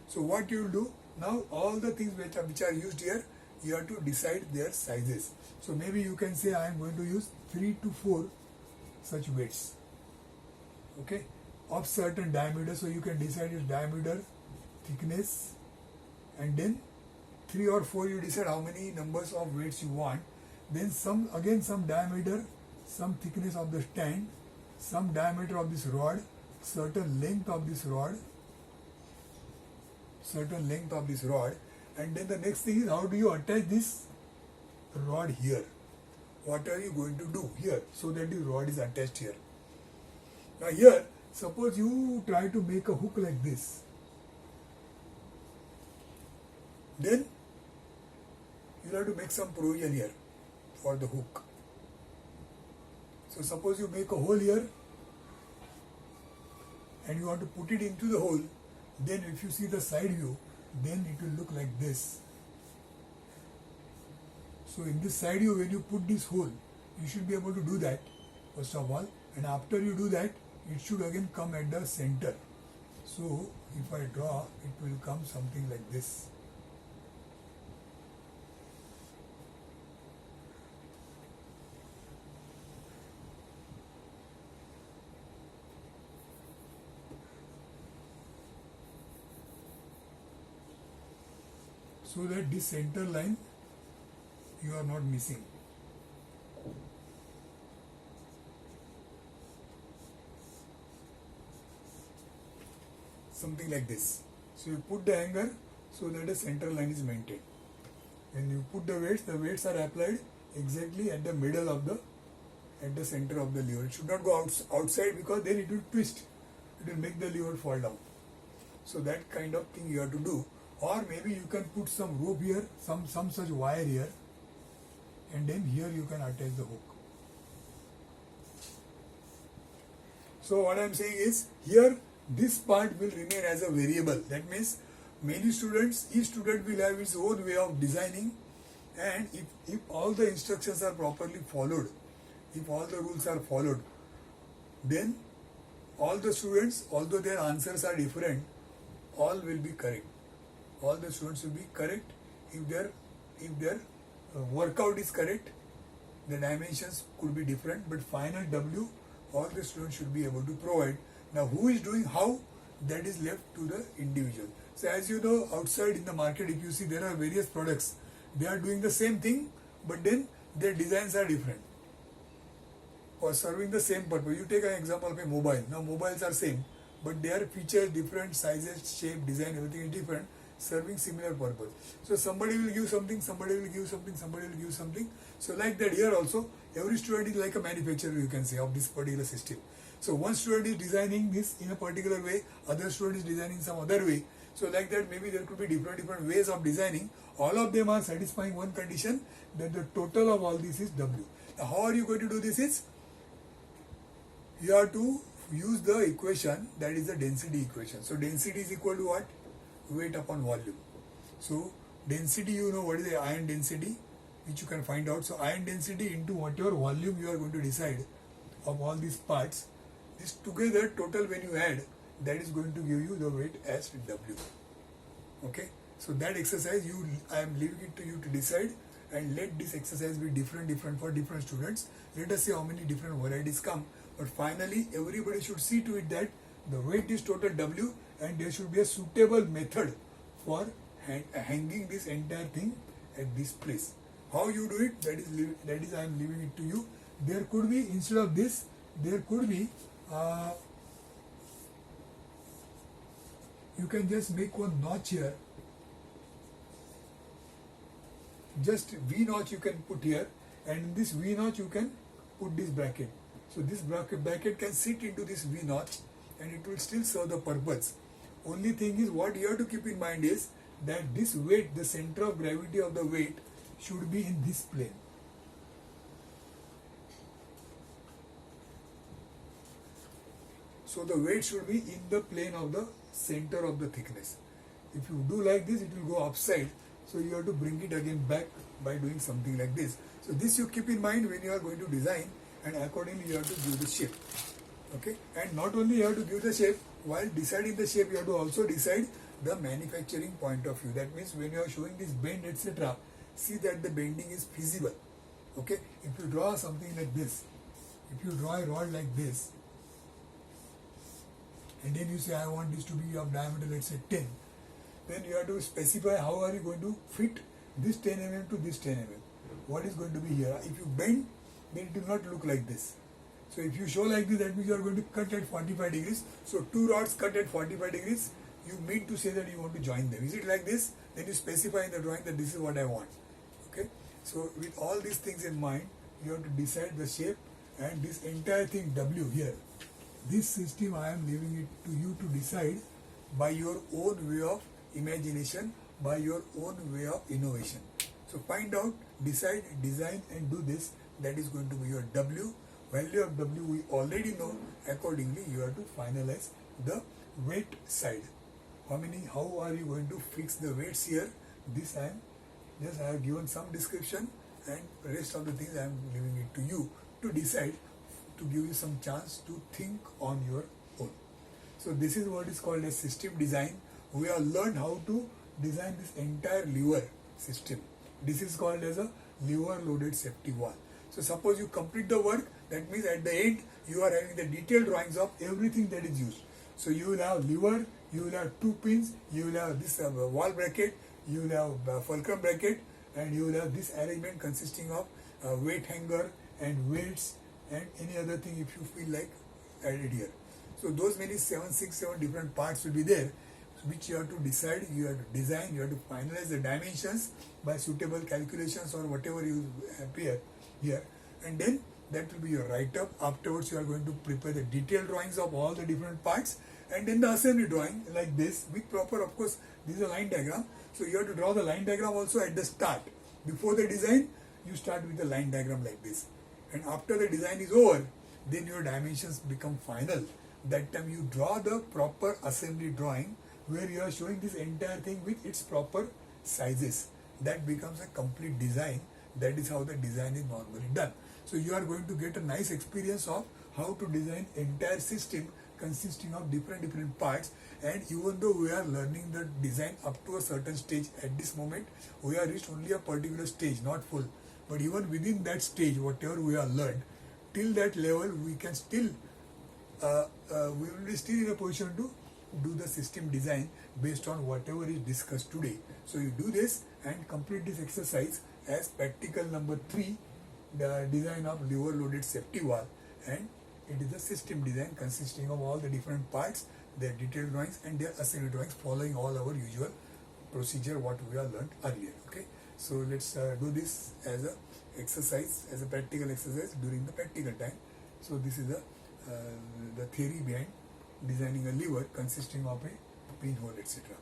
So what you will do, now all the things which are used here, you have to decide their sizes. So maybe you can say I am going to use 3 to 4 such weights, okay, of certain diameter. So you can decide its diameter, thickness, and then 3 or 4 you decide how many numbers of weights you want. Then some diameter, some thickness of the stand, some diameter of this rod, certain length of this rod, and then the next thing is how do you attach this rod here. What are you going to do here so that the rod is attached here? Now here, suppose you try to make a hook like this. Then you have to make some provision here for the hook. So suppose you make a hole here and you want to put it into the hole, then if you see the side view, then it will look like this. So in this side view, when you put this hole, you should be able to do that first of all, and after you do that, it should again come at the center. So if I draw, it will come something like this. So that this center line you are not missing. Something like this. So you put the hanger so that the center line is maintained. When you put the weights are applied exactly at the middle of at the center of the lever. It should not go outside because then it will twist. It will make the lever fall down. So that kind of thing you have to do. Or maybe you can put some rope here, some such wire here, and then here you can attach the hook. So what I am saying is, here this part will remain as a variable. That means each student will have its own way of designing, and if all the instructions are properly followed, if all the rules are followed, then all the students, although their answers are different, all will be correct. All the students will be correct. If their workout is correct, the dimensions could be different, but final W all the students should be able to provide. Now who is doing how, that is left to the individual. So as you know, outside in the market, if you see, there are various products, they are doing the same thing, but then their designs are different for serving the same purpose. You take an example of a mobile. Now mobiles are same, but their features different, sizes, shape, design, everything is different, serving similar purpose. So somebody will give something, somebody will give something, somebody will give something. So like that here also, every student is like a manufacturer, you can say, of this particular system. So one student is designing this in a particular way, other student is designing some other way. So like that, maybe there could be different ways of designing. All of them are satisfying one condition, that the total of all this is W. Now how are you going to do this is, you have to use the equation, that is the density equation. So density is equal to what? Weight upon volume. So density, you know what is the ion density, which you can find out. So ion density into whatever volume you are going to decide of all these parts, this together total when you add, that is going to give you the weight as W. Okay, so that exercise I am leaving it to you to decide, and let this exercise be different for different students. Let us see how many different varieties come, but finally everybody should see to it that the weight is total W, and there should be a suitable method for hanging this entire thing at this place. How you do it, that is I am leaving it to you. There could be, instead of this, there could be you can just make one notch here, just V notch you can put here, and in this V notch you can put this bracket. So this bracket can sit into this V notch and it will still serve the purpose. Only thing is, what you have to keep in mind is that this weight, the center of gravity of the weight, should be in this plane. So the weight should be in the plane of the center of the thickness. If you do like this, it will go upside. So you have to bring it again back by doing something like this. So this you keep in mind when you are going to design, and accordingly you have to give the shape. Okay, and not only you have to give the shape, while deciding the shape you have to also decide the manufacturing point of view. That means when you are showing this bend, etc., see that the bending is feasible. Okay, if you draw something like this, if you draw a rod like this, and then you say I want this to be of diameter, let's say 10, then you have to specify how are you going to fit this 10 mm to this 10 mm. What is going to be here? If you bend, then it will not look like this. So if you show like this, that means you are going to cut at 45 degrees. So two rods cut at 45 degrees, you mean to say that you want to join them. Is it like this? Then you specify in the drawing that this is what I want. Okay. So with all these things in mind, you have to decide the shape, and this entire thing W here, this system I am leaving it to you to decide by your own way of imagination, by your own way of innovation. So find out, decide, design and do this. That is going to be your W. Value of W we already know. Accordingly, you have to finalize the weight side. How are you going to fix the weights here? This I have given some description, and rest of the things I am leaving it to you to decide, to give you some chance to think on your own. So this is what is called a system design. We have learned how to design this entire lever system. This is called as a lever loaded safety valve. So suppose you complete the work, that means at the end you are having the detailed drawings of everything that is used. So you will have lever, you will have two pins, you will have this wall bracket, you will have fulcrum bracket, and you will have this arrangement consisting of weight hanger and weights and any other thing if you feel like added here. So those many 7 different parts will be there, which you have to decide, you have to design, you have to finalize the dimensions by suitable calculations or whatever you appear here, and then that will be your write-up. Afterwards you are going to prepare the detailed drawings of all the different parts, and then the assembly drawing like this with proper, of course this is a line diagram, so you have to draw the line diagram also at the start. Before the design you start with the line diagram like this, and after the design is over, then your dimensions become final. That time you draw the proper assembly drawing where you are showing this entire thing with its proper sizes. That becomes a complete design. That is how the design is normally done. So you are going to get a nice experience of how to design entire system consisting of different parts. And even though we are learning the design up to a certain stage at this moment, we have reached only a particular stage, not full. But even within that stage, whatever we have learned, till that level we can still, we will be still in a position to do the system design based on whatever is discussed today. So you do this and complete this exercise as practical number 3, the design of lever loaded safety valve, and it is a system design consisting of all the different parts, their detailed drawings and their assembly drawings, following all our usual procedure what we have learned earlier. Okay, so let's do this as a exercise, as a practical exercise during the practical time. So this is the theory behind designing a lever consisting of a pinhole, etc.